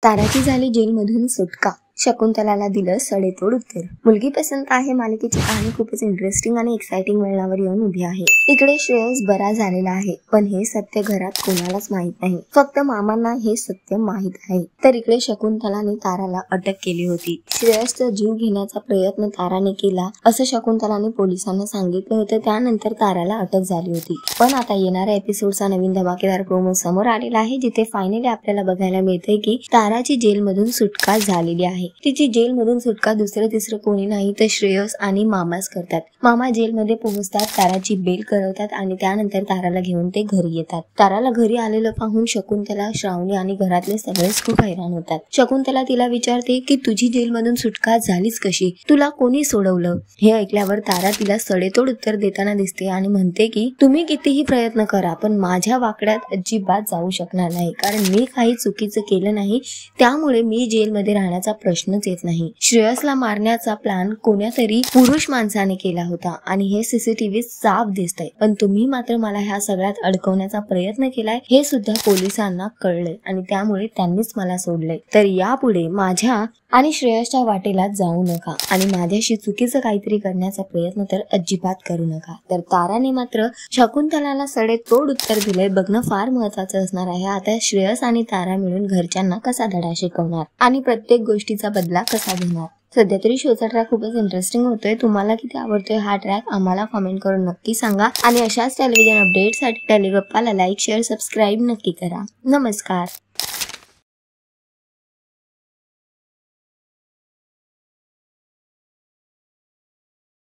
ताराची झाली जेलमधून सुटका, शकुंतलाला दिलं सडेतोड उत्तर। मुलगी पसंत आहे मालिकेची कहाणी खूपच इंटरेस्टिंग आणि एक्साइटिंग वळणावर येऊन उभी आहे। इकडे श्रेयस बरा झालेला आहे, पण हे सत्य घरात कोणालाच माहित नाही, फक्त मामांना हे सत्य माहित आहे। तर इकडे शकुंतलाने ताराला अटक केली होती। श्रेयसचा जीव घेण्याचा प्रयत्न ताराने केला असं शकुंतलाने पोलिसांना सांगितलं होतं। त्यानंतर ताराला अटक झाली होती। पण आता येणाऱ्या एपिसोडचा नवीन धमाकेदार प्रोमो समोर आलेला आहे, जिथे फायनली आपल्याला बघायला मिळते की ताराची जेलमधून सुटका झालेली आहे। तिची जेलमधून सुटका दुसरं तिसरं कोणी नाही तर श्रेयस आणि मामाच करतात। मामा जेलमध्ये पोहोचतात, ताराची बेल करवतात आणि त्यानंतर ताराला घेऊन ते घरी येतात। ताराला घरी आलेलं पाहून शकुंतला, श्रावणी आणि घरातले सगळेच खूप हैराण होतात। शकुंतला तिला विचारते की तुझी जेलमधून सुटका झालीच कशी, तुला कोणी सोडवलं? हे ऐकल्यावर तारा तिला सडेतोड उत्तर देताना दिसते आणि म्हणते की तुम्ही कितीही प्रयत्न करा, पण माझ्या वाकड्यात अजिबात जाऊ शकणार नाही, कारण मी काही चुकीचं केलं नाही, त्यामुळे मी जेलमध्ये राहण्याचा प्रश्नच येत नाही। श्रेयसला मारण्याचा प्लॅन कोण्यातरी पुरुष माणसाने केला होता आणि हे सीसीटीव्ही साफ दिसतंय, पण तुम्ही मात्र मला ह्या सगळ्यात अडकवण्याचा प्रयत्न केलाय हे सुद्धा पोलिसांना कळलंय आणि त्यामुळे त्यांनीच मला सोडलंय। तर यापुढे माझ्या आणि श्रेयसच्या वाटेला जाऊ नका आणि माझ्याशी चुकीचं काहीतरी करण्याचा प्रयत्न तर अजिबात करू नका। तर ताराने मात्र शकुंतलाला सडेतोड उत्तर दिलंय। बघणं फार महत्वाचं असणार आहे। आता श्रेयस आणि तारा मिळून घरच्यांना कसा धडा शिकवणार आणि प्रत्येक गोष्टीचा बदला कसा घेणार। सध्या तरी शोचा ट्रॅक खूपच इंटरेस्टिंग होतोय। तुम्हाला किती आवडतोय हा ट्रॅक आम्हाला कमेंट करून नक्की सांगा आणि अशाच टेलिव्हिजन अपडेटसाठी टेलिगप्पाला लाईक, शेअर, सबस्क्राईब नक्की करा। नमस्कार।